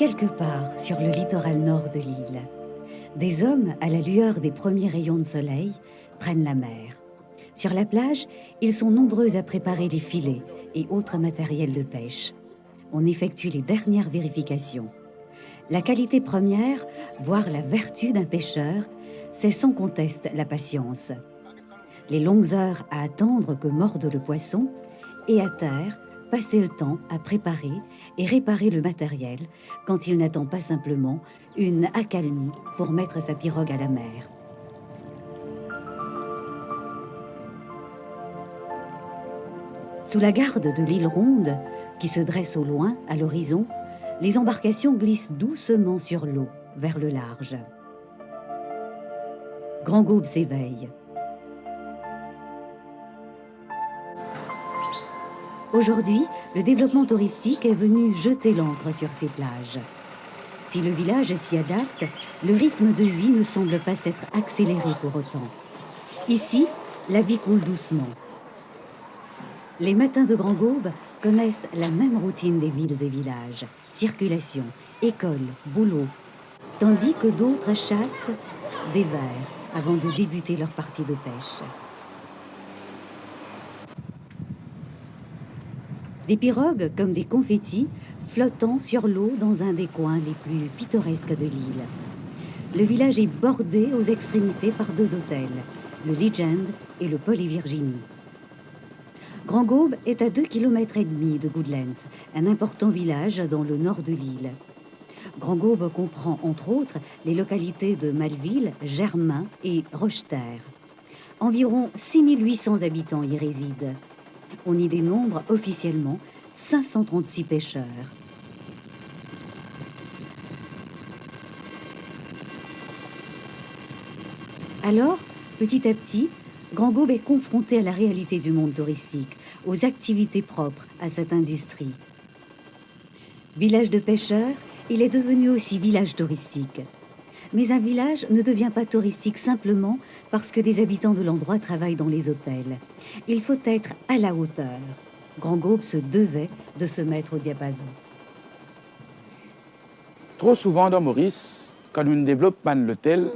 Quelque part sur le littoral nord de l'île, des hommes, à la lueur des premiers rayons de soleil, prennent la mer. Sur la plage, ils sont nombreux à préparer les filets et autres matériels de pêche. On effectue les dernières vérifications. La qualité première, voire la vertu d'un pêcheur, c'est sans conteste la patience. Les longues heures à attendre que morde le poisson et à terre, passer le temps à préparer et réparer le matériel quand il n'attend pas simplement une accalmie pour mettre sa pirogue à la mer. Sous la garde de l'île Ronde, qui se dresse au loin, à l'horizon, les embarcations glissent doucement sur l'eau, vers le large. Grand Gaube s'éveille. Aujourd'hui, le développement touristique est venu jeter l'ancre sur ces plages. Si le village s'y adapte, le rythme de vie ne semble pas s'être accéléré pour autant. Ici, la vie coule doucement. Les matins de Grand Gaube connaissent la même routine des villes et villages. Circulation, école, boulot. Tandis que d'autres chassent des vers avant de débuter leur partie de pêche. Des pirogues comme des confettis flottant sur l'eau dans un des coins les plus pittoresques de l'île. Le village est bordé aux extrémités par deux hôtels, le Legend et le Poly-Virginie. Grand Gaube est à 2,5 km de Goodlands, un important village dans le nord de l'île. Grand Gaube comprend entre autres les localités de Malville, Germain et Rocheterre. Environ 6800 habitants y résident. On y dénombre officiellement 536 pêcheurs. Alors, petit à petit, Grand Gaube est confronté à la réalité du monde touristique, aux activités propres à cette industrie. Village de pêcheurs, il est devenu aussi village touristique. Mais un village ne devient pas touristique simplement parce que des habitants de l'endroit travaillent dans les hôtels. Il faut être à la hauteur. Grand Gaube se devait de se mettre au diapason. Trop souvent dans Maurice, quand nous développons l'hôtel,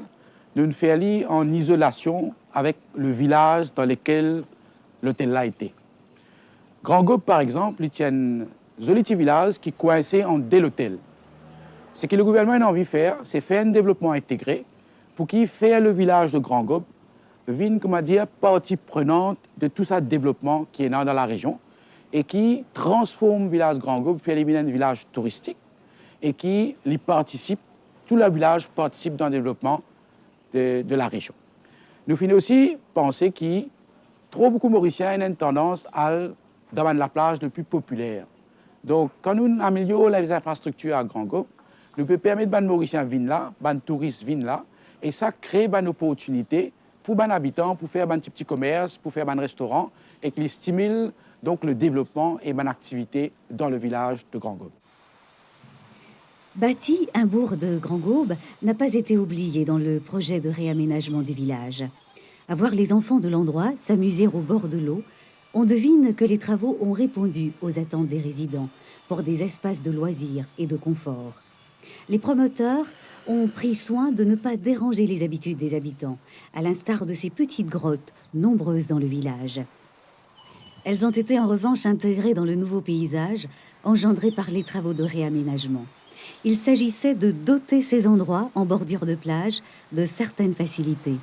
nous faisons aller en isolation avec le village dans lequel l'hôtel a été. Grand Gaube, par exemple, il tient un joli petit village qui est coincé en deux hôtels. Ce que le gouvernement a envie de faire, c'est faire un développement intégré pour qu'il fasse le village de Grand Gaube vienne, comment dire, partie prenante de tout ce développement qui est dans la région et qui transforme le village Grand Gaube, fait un village touristique et qui y participe, tout le village participe dans le développement de la région. Nous finissons aussi penser que trop beaucoup de Mauriciens ont une tendance à dans la plage le plus populaire. Donc, quand nous améliorons les infrastructures à Grand Gaube, nous pouvons permettre aux Mauriciens de venir là, aux touristes de venir là, et ça crée une opportunité pour les habitants, pour faire un petit commerce, pour faire un restaurant, et qui stimule donc le développement et une activité dans le village de Grand Gaube. Bâti, un bourg de Grand Gaube n'a pas été oublié dans le projet de réaménagement du village. À voir les enfants de l'endroit s'amuser au bord de l'eau, on devine que les travaux ont répondu aux attentes des résidents pour des espaces de loisirs et de confort. Les promoteurs ont pris soin de ne pas déranger les habitudes des habitants, à l'instar de ces petites grottes nombreuses dans le village. Elles ont été en revanche intégrées dans le nouveau paysage engendré par les travaux de réaménagement. Il s'agissait de doter ces endroits en bordure de plage de certaines facilités.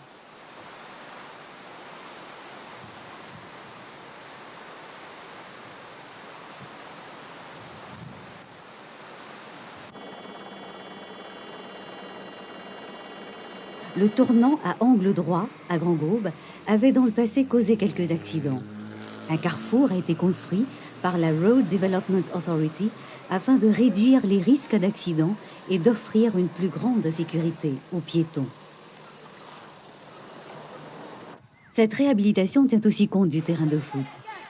Le tournant à angle droit, à Grand Gaube, avait dans le passé causé quelques accidents. Un carrefour a été construit par la Road Development Authority afin de réduire les risques d'accidents et d'offrir une plus grande sécurité aux piétons. Cette réhabilitation tient aussi compte du terrain de foot.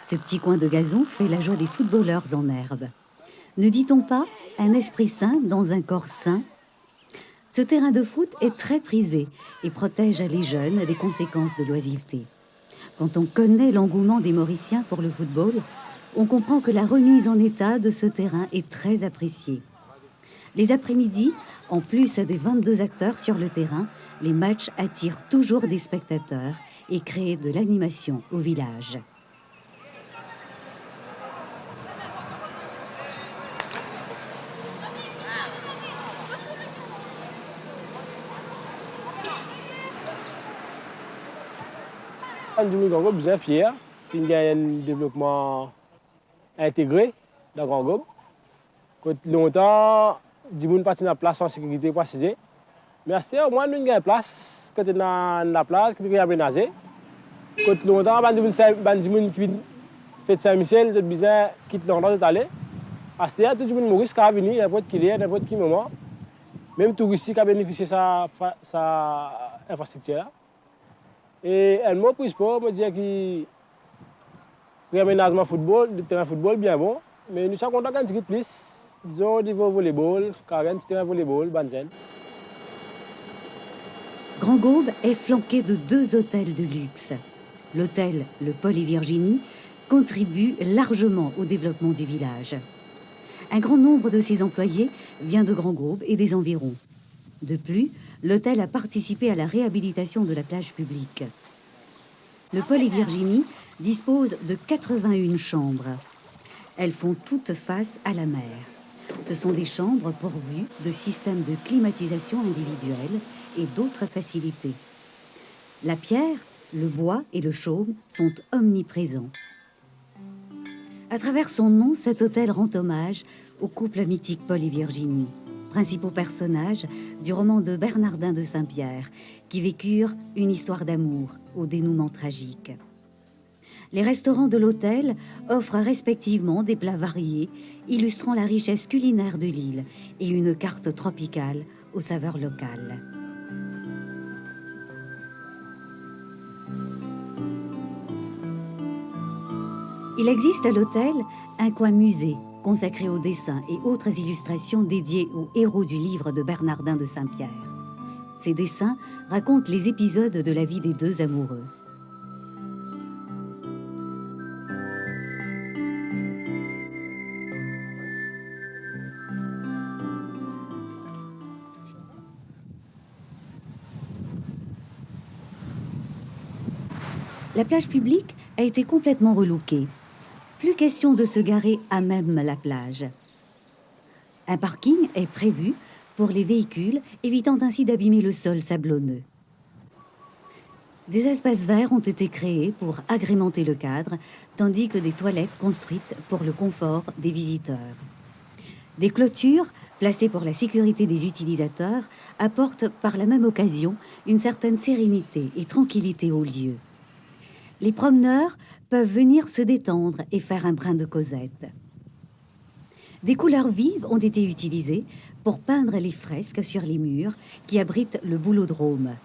Ce petit coin de gazon fait la joie des footballeurs en herbe. Ne dit-on pas un esprit sain dans un corps sain ? Ce terrain de foot est très prisé et protège les jeunes des conséquences de l'oisiveté. Quand on connaît l'engouement des Mauriciens pour le football, on comprend que la remise en état de ce terrain est très appréciée. Les après-midi, en plus des 22 acteurs sur le terrain, les matchs attirent toujours des spectateurs et créent de l'animation au village. Nous sommes bien fiers qu'il y ait un développement intégré dans Grand Gobe. Quand longtemps, du monde parti dans la place en sécurité précisée. Mais à ce moment, nous avons une place, quand dans la place, qui est aménagée. Quand longtemps, du monde qui fait Saint-Michel, ils ont quitté l'endroit de aller. À ce moment, tout le monde Maurice qui a venu, n'importe qui est, n'importe qui moment. Même touristes qui a bénéficié de sa infrastructure là. Et elle m'a pris pour me dire que réaménagement football, le terrain football bien bon, mais nous sommes contents d'un petit peu plus, disons au niveau volleyball, car un petit terrain volleyball, Banzen. Grand Gobe est flanqué de 2 hôtels de luxe. L'hôtel Le Paul et Virginie contribue largement au développement du village. Un grand nombre de ses employés vient de Grand Gobe et des environs. De plus, l'hôtel a participé à la réhabilitation de la plage publique. Le Paul et Virginie dispose de 81 chambres. Elles font toutes face à la mer. Ce sont des chambres pourvues de systèmes de climatisation individuels et d'autres facilités. La pierre, le bois et le chaume sont omniprésents. À travers son nom, cet hôtel rend hommage au couple mythique Paul et Virginie, principaux personnages du roman de Bernardin de Saint-Pierre, qui vécurent une histoire d'amour au dénouement tragique. Les restaurants de l'hôtel offrent respectivement des plats variés, illustrant la richesse culinaire de l'île, et une carte tropicale aux saveurs locales. Il existe à l'hôtel un coin musée consacré aux dessins et autres illustrations dédiées aux héros du livre de Bernardin de Saint-Pierre. Ces dessins racontent les épisodes de la vie des 2 amoureux. La plage publique a été complètement relookée. Plus question de se garer à même la plage. Un parking est prévu pour les véhicules, évitant ainsi d'abîmer le sol sablonneux. Des espaces verts ont été créés pour agrémenter le cadre, tandis que des toilettes construites pour le confort des visiteurs. Des clôtures, placées pour la sécurité des utilisateurs, apportent par la même occasion une certaine sérénité et tranquillité au lieu. Les promeneurs peuvent venir se détendre et faire un brin de causette. Des couleurs vives ont été utilisées pour peindre les fresques sur les murs qui abritent le boulodrome.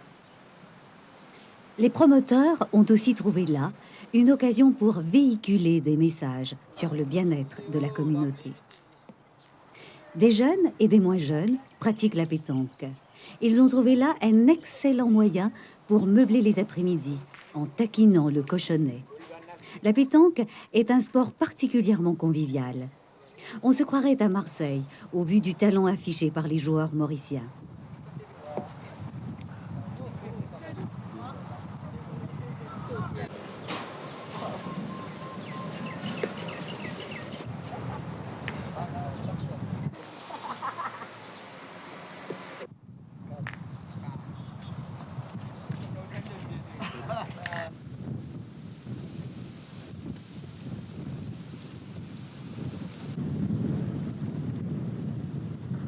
Les promoteurs ont aussi trouvé là une occasion pour véhiculer des messages sur le bien-être de la communauté. Des jeunes et des moins jeunes pratiquent la pétanque. Ils ont trouvé là un excellent moyen pour meubler les après-midi en taquinant le cochonnet. La pétanque est un sport particulièrement convivial. On se croirait à Marseille au vu du talent affiché par les joueurs mauriciens.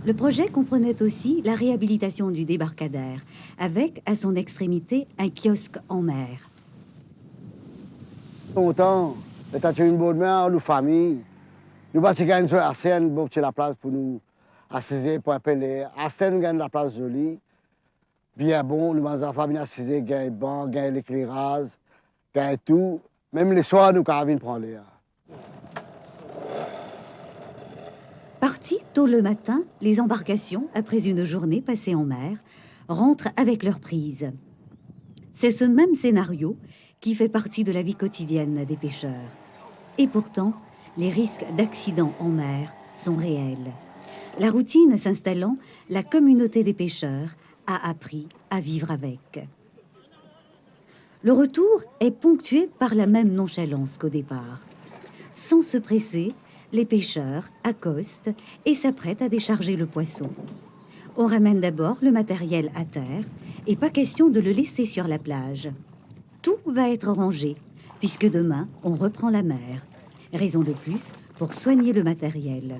Le projet comprenait aussi la réhabilitation du débarcadère, avec à son extrémité un kiosque en mer. Longtemps, c'était une bonne mère, nos familles. Nous bâtissons sur la scène, pour la place pour nous assiser, pour appeler. À scène, nous gagnons la place jolie. Bien bon, nous avons la famille assisée, gagnons banc, gagnons l'éclairage, gagnons tout. Même les soirs, nous avons prendre l'air. Partis tôt le matin, les embarcations, après une journée passée en mer, rentrent avec leur prise. C'est ce même scénario qui fait partie de la vie quotidienne des pêcheurs. Et pourtant, les risques d'accidents en mer sont réels. La routine s'installant, la communauté des pêcheurs a appris à vivre avec. Le retour est ponctué par la même nonchalance qu'au départ. Sans se presser, les pêcheurs accostent et s'apprêtent à décharger le poisson. On ramène d'abord le matériel à terre et pas question de le laisser sur la plage. Tout va être rangé, puisque demain, on reprend la mer. Raison de plus pour soigner le matériel.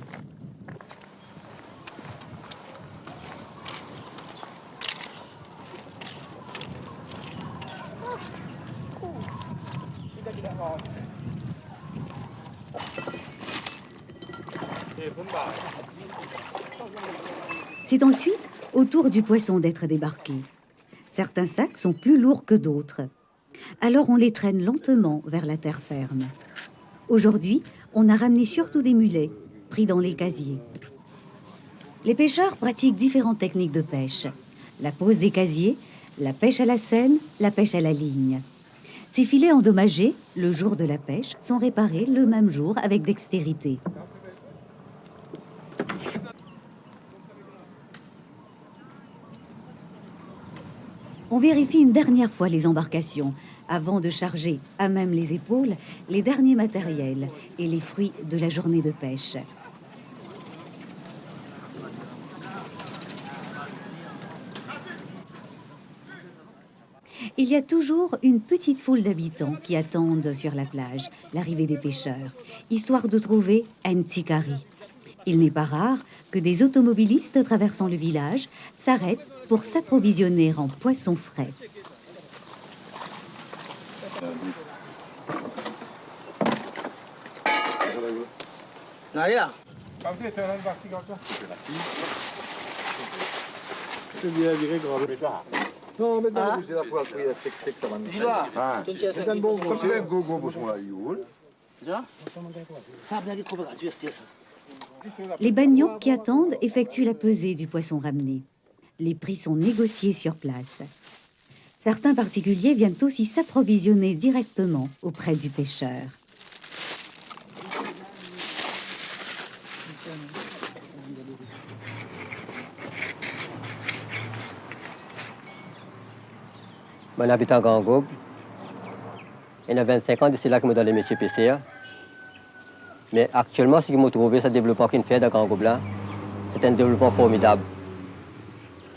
C'est ensuite au tour du poisson d'être débarqué. Certains sacs sont plus lourds que d'autres. Alors on les traîne lentement vers la terre ferme. Aujourd'hui, on a ramené surtout des mulets, pris dans les casiers. Les pêcheurs pratiquent différentes techniques de pêche. La pose des casiers, la pêche à la senne, la pêche à la ligne. Ces filets endommagés, le jour de la pêche, sont réparés le même jour avec dextérité. On vérifie une dernière fois les embarcations avant de charger, à même les épaules, les derniers matériels et les fruits de la journée de pêche. Il y a toujours une petite foule d'habitants qui attendent sur la plage l'arrivée des pêcheurs, histoire de trouver Ntikari. Il n'est pas rare que des automobilistes traversant le village s'arrêtent pour s'approvisionner en poissons frais. Les bagnons qui attendent effectuent la pesée du poisson ramené. Les prix sont négociés sur place. Certains particuliers viennent aussi s'approvisionner directement auprès du pêcheur. Mon habitant à Grand Gobe. Il y a 25 ans, c'est là que je suis dans les messieurs PCA. Mais actuellement, ce que je trouvé, ce développement qu'il fait dans Grand Gobe là, c'est un développement formidable.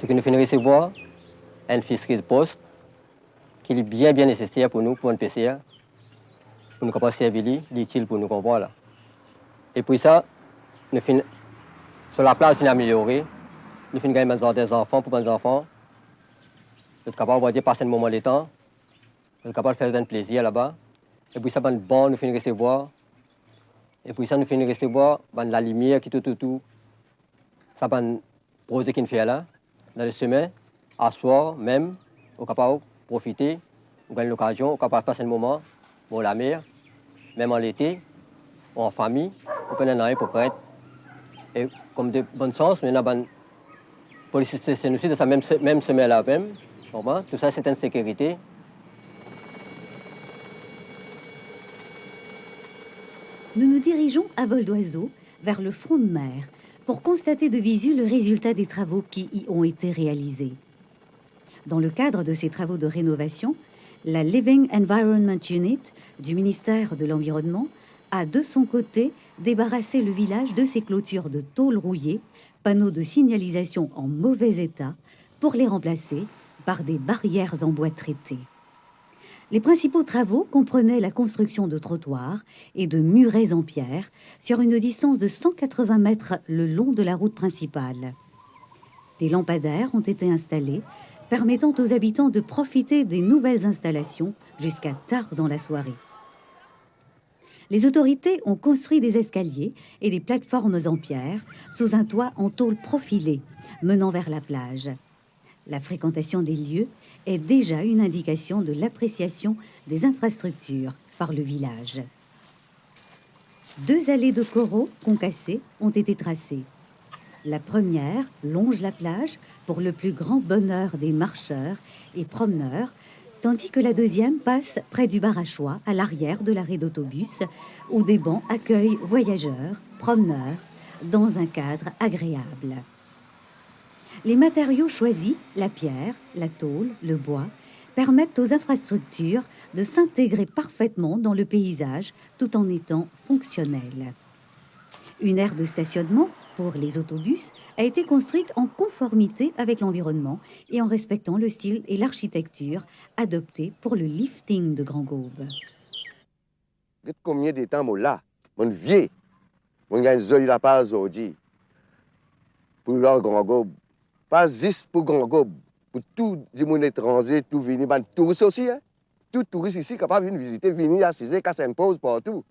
Ce que nous finissons recevoir, une fiscale de poste, qui est bien nécessaire pour nous, pour un PCA, pour nous capables de servir, utile pour nous comprendre. Et puis ça, nous finissons, sur la place, nous finissons améliorer. Nous finissons gagner des enfants pour mes enfants. Nous sommes capables de passer un moment de temps. Nous sommes capables de faire un plaisir là-bas. Et puis ça, bon, nous finissons recevoir. Et puis ça, nous finissons recevoir la lumière qui tout. Ça, projet qu'il fait là. Dans les semaines, à soir même, on est capable de profiter, on gagne l'occasion, on est capable de passer un moment pour la mer, même en l'été, ou en famille, on peut aller pour prêtre. Et comme de bonne chance, nous avons pour c'est nous aussi de cette même semaine là même. Tout ça, c'est une sécurité. Nous nous dirigeons à vol d'oiseau vers le front de mer pour constater de visu le résultat des travaux qui y ont été réalisés. Dans le cadre de ces travaux de rénovation, la Living Environment Unit du ministère de l'Environnement a de son côté débarrassé le village de ses clôtures de tôle rouillée, panneaux de signalisation en mauvais état, pour les remplacer par des barrières en bois traité. Les principaux travaux comprenaient la construction de trottoirs et de murets en pierre sur une distance de 180 mètres le long de la route principale. Des lampadaires ont été installés, permettant aux habitants de profiter des nouvelles installations jusqu'à tard dans la soirée. Les autorités ont construit des escaliers et des plateformes en pierre sous un toit en tôle profilée menant vers la plage. La fréquentation des lieux est déjà une indication de l'appréciation des infrastructures par le village. 2 allées de coraux concassés ont été tracées. La première longe la plage pour le plus grand bonheur des marcheurs et promeneurs, tandis que la deuxième passe près du bar à choix, à l'arrière de l'arrêt d'autobus, où des bancs accueillent voyageurs, promeneurs, dans un cadre agréable. Les matériaux choisis, la pierre, la tôle, le bois, permettent aux infrastructures de s'intégrer parfaitement dans le paysage tout en étant fonctionnelles. Une aire de stationnement pour les autobus a été construite en conformité avec l'environnement et en respectant le style et l'architecture adoptés pour le lifting de Grand Gaube. Combien de temps moi là, mon vieux, mon gars joli la pas aujourd'hui pour leur Grand Gaube, pas juste pour Grand Gaube, pour tout le monde étranger, tout venir, ben touristes aussi, hein? Tout touriste ici capable de venir visiter, venir assiser, casser une pause partout.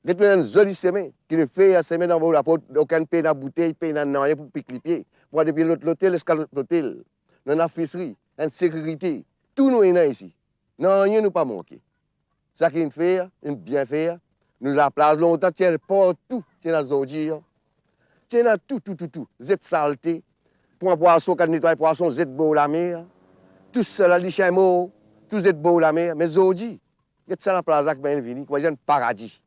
Il y a une jolie semaine qui nous fait semaine dans la porte, aucun pain dans bouteille, pain dans rien pour piquer les pieds. Pour depuis l'hôtel, l'escalier de l'hôtel, dans la fisserie, en sécurité, tout nous est ici. Non, rien nous pas manqué. Ça qui nous fait, une bien faire, nous la place longtemps, tiens partout, tiens la zodie, tiens tout. Zette saleté, pour un poisson, quand nettoie poisson, zette beau la mer, tout cela, les chameaux, tout zette beau la mer, mais zodie, il y a ça la place qui vient venir, quoi, un paradis.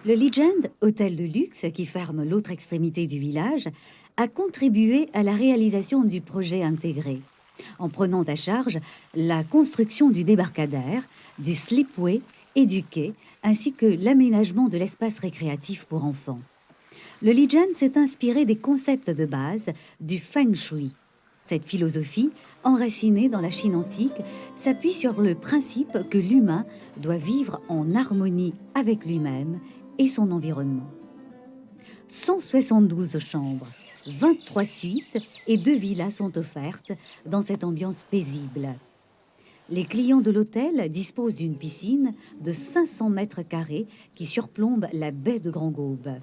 Le Legend, hôtel de luxe qui ferme l'autre extrémité du village, a contribué à la réalisation du projet intégré, en prenant à charge la construction du débarcadère, du slipway et du quai, ainsi que l'aménagement de l'espace récréatif pour enfants. Le Legend s'est inspiré des concepts de base du Feng Shui. Cette philosophie, enracinée dans la Chine antique, s'appuie sur le principe que l'humain doit vivre en harmonie avec lui-même et son environnement. 172 chambres, 23 suites et 2 villas sont offertes dans cette ambiance paisible. Les clients de l'hôtel disposent d'une piscine de 500 mètres carrés qui surplombe la baie de Grand Gaube.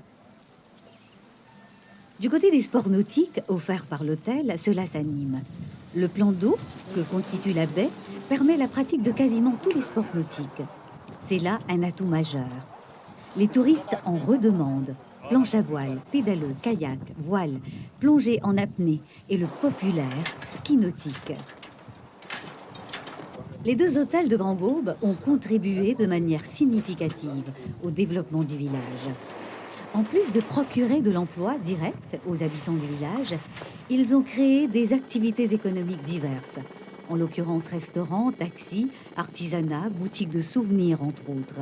Du côté des sports nautiques offerts par l'hôtel, cela s'anime. Le plan d'eau que constitue la baie permet la pratique de quasiment tous les sports nautiques. C'est là un atout majeur. Les touristes en redemandent. Planche à voile, pédalo, kayak, voile, plongée en apnée et le populaire ski nautique. Les 2 hôtels de Grand Gaube ont contribué de manière significative au développement du village. En plus de procurer de l'emploi direct aux habitants du village, ils ont créé des activités économiques diverses, en l'occurrence restaurants, taxis, artisanat, boutiques de souvenirs entre autres.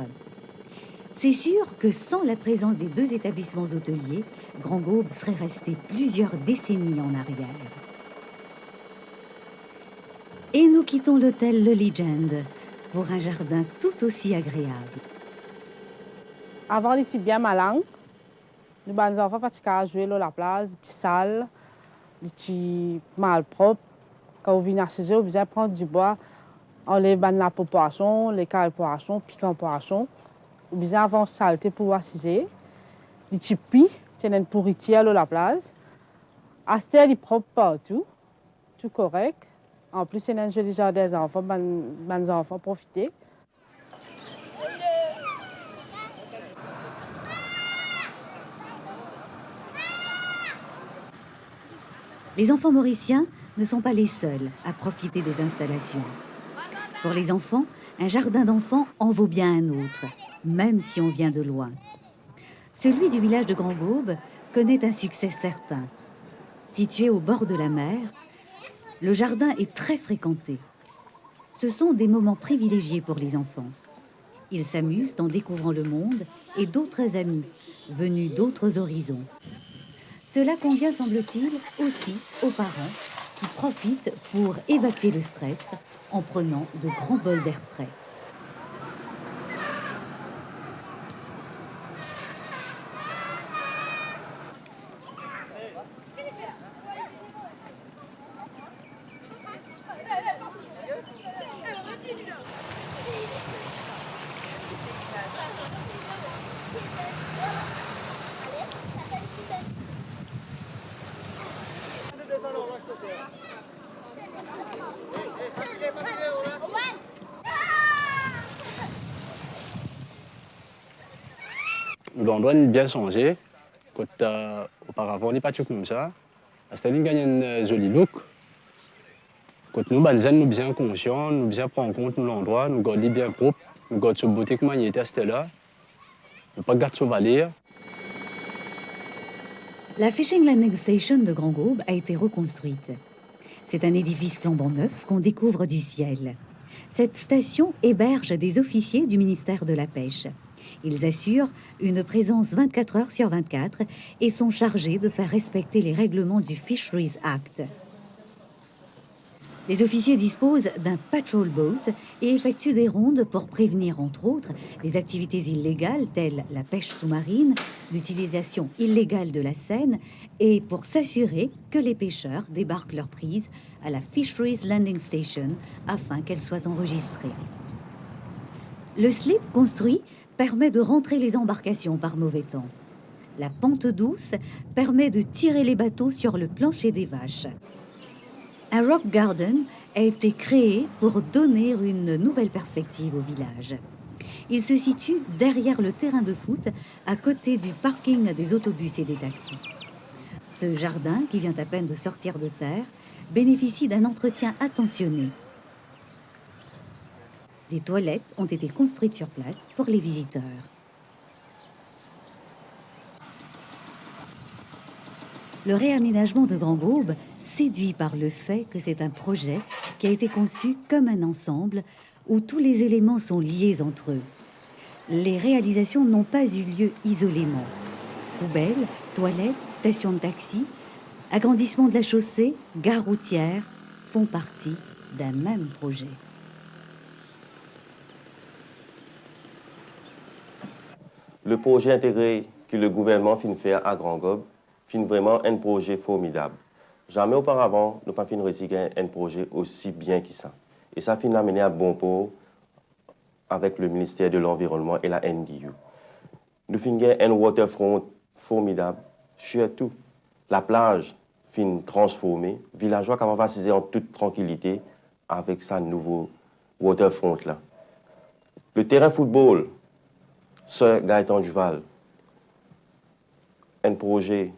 C'est sûr que sans la présence des 2 établissements hôteliers, Grand Gaube serait resté plusieurs décennies en arrière. Et nous quittons l'hôtel Le Legend pour un jardin tout aussi agréable. Avant, il était bien malin. Les enfants pratiquaient jouer dans la plage, il était sale, il était mal propre. Quand on vient assiser, on vient prendre du bois, on les banne la peau poisson, les carrés poisson, piquant poisson. On vient avant saleté pour assiser. Il était pis, il y a une pourriture dans la plage. Astel, il est propre partout, tout correct. En plus, il y a un joli jardin des enfants, les enfants profiter. Les enfants mauriciens ne sont pas les seuls à profiter des installations. Pour les enfants, un jardin d'enfants en vaut bien un autre, même si on vient de loin. Celui du village de Grand Gaube connaît un succès certain. Situé au bord de la mer, le jardin est très fréquenté. Ce sont des moments privilégiés pour les enfants. Ils s'amusent en découvrant le monde et d'autres amis venus d'autres horizons. Cela convient, semble-t-il, aussi aux parents qui profitent pour évacuer le stress en prenant de grands bols d'air frais. L'endroit est bien changé. Auparavant, on n'est pas tout comme ça. C'était une gagne un joli look. Quand nous, nous bien conscients, nous bien prendre en compte l'endroit, nous gardons bien propre, nous gardons sa beauté comme il était là. Nous pas garder sa valeur. La Fishing Landing Station de Grand Gaube a été reconstruite. C'est un édifice flambant neuf qu'on découvre du ciel. Cette station héberge des officiers du ministère de la Pêche. Ils assurent une présence 24 heures sur 24 et sont chargés de faire respecter les règlements du Fisheries Act. Les officiers disposent d'un patrol boat et effectuent des rondes pour prévenir, entre autres, les activités illégales telles la pêche sous-marine, l'utilisation illégale de la Seine et pour s'assurer que les pêcheurs débarquent leurs prises à la Fisheries Landing Station afin qu'elles soient enregistrées. Le slip construit permet de rentrer les embarcations par mauvais temps. La pente douce permet de tirer les bateaux sur le plancher des vaches. Un rock garden a été créé pour donner une nouvelle perspective au village. Il se situe derrière le terrain de foot, à côté du parking des autobus et des taxis. Ce jardin, qui vient à peine de sortir de terre, bénéficie d'un entretien attentionné. Des toilettes ont été construites sur place pour les visiteurs. Le réaménagement de Grand Gaube séduit par le fait que c'est un projet qui a été conçu comme un ensemble où tous les éléments sont liés entre eux. Les réalisations n'ont pas eu lieu isolément. Poubelles, toilettes, stations de taxi, agrandissement de la chaussée, gare routière font partie d'un même projet. Le projet intégré que le gouvernement fin faire à Grand Gaube fin vraiment un projet formidable. Jamais auparavant, nous n'avons pas réussi un projet aussi bien que ça. Et ça fin l'amener à bon port avec le ministère de l'Environnement et la NDU. Nous fin un waterfront formidable, surtout la plage fin transformée, villageois qui va passer en toute tranquillité avec sa nouveau waterfront là. Le terrain football, Sir Gaëtan Duval, un projet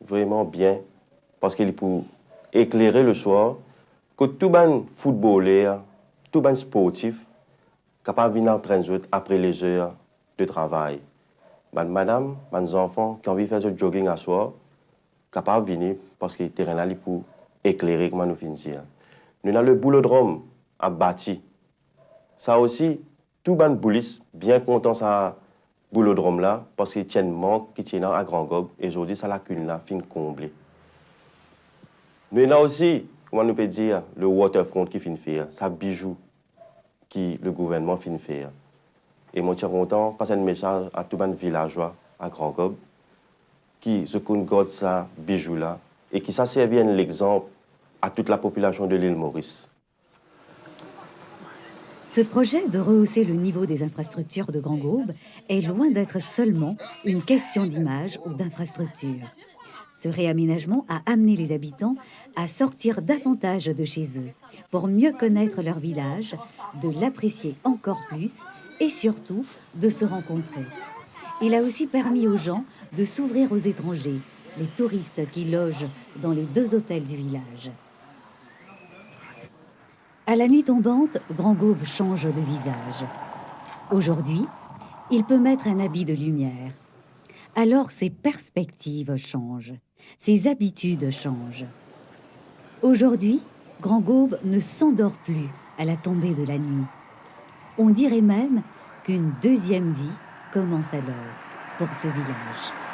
vraiment bien parce qu'il peut éclairer le soir que tout le footballeur, tout le sportif, capable de venir en train après les heures de travail. Madame, mes enfants qui ont envie de faire du jogging à soir, capable de venir parce que le terrain là pour éclairer, comme nous finissons. Nous avons le boulodrome à bâti. Ça aussi, tout le police bien content ça boulodrome là parce qu'il y a un manque qui tient à Grand Gaube et aujourd'hui ça lacune là fin comblée. Nous avons aussi, comment nous peut dire, le waterfront qui fin faire, ça bijou qui le gouvernement fin faire. Et moi je suis content passer un message à tous les villageois à Grand Gaube qui se connaissent ça bijou là et qui ça servi l'exemple à toute la population de l'île Maurice. Ce projet de rehausser le niveau des infrastructures de Grand Gaube est loin d'être seulement une question d'image ou d'infrastructure. Ce réaménagement a amené les habitants à sortir davantage de chez eux pour mieux connaître leur village, de l'apprécier encore plus et surtout de se rencontrer. Il a aussi permis aux gens de s'ouvrir aux étrangers, les touristes qui logent dans les 2 hôtels du village. À la nuit tombante, Grand Gaube change de visage. Aujourd'hui, il peut mettre un habit de lumière. Alors ses perspectives changent, ses habitudes changent. Aujourd'hui, Grand Gaube ne s'endort plus à la tombée de la nuit. On dirait même qu'une deuxième vie commence alors pour ce village.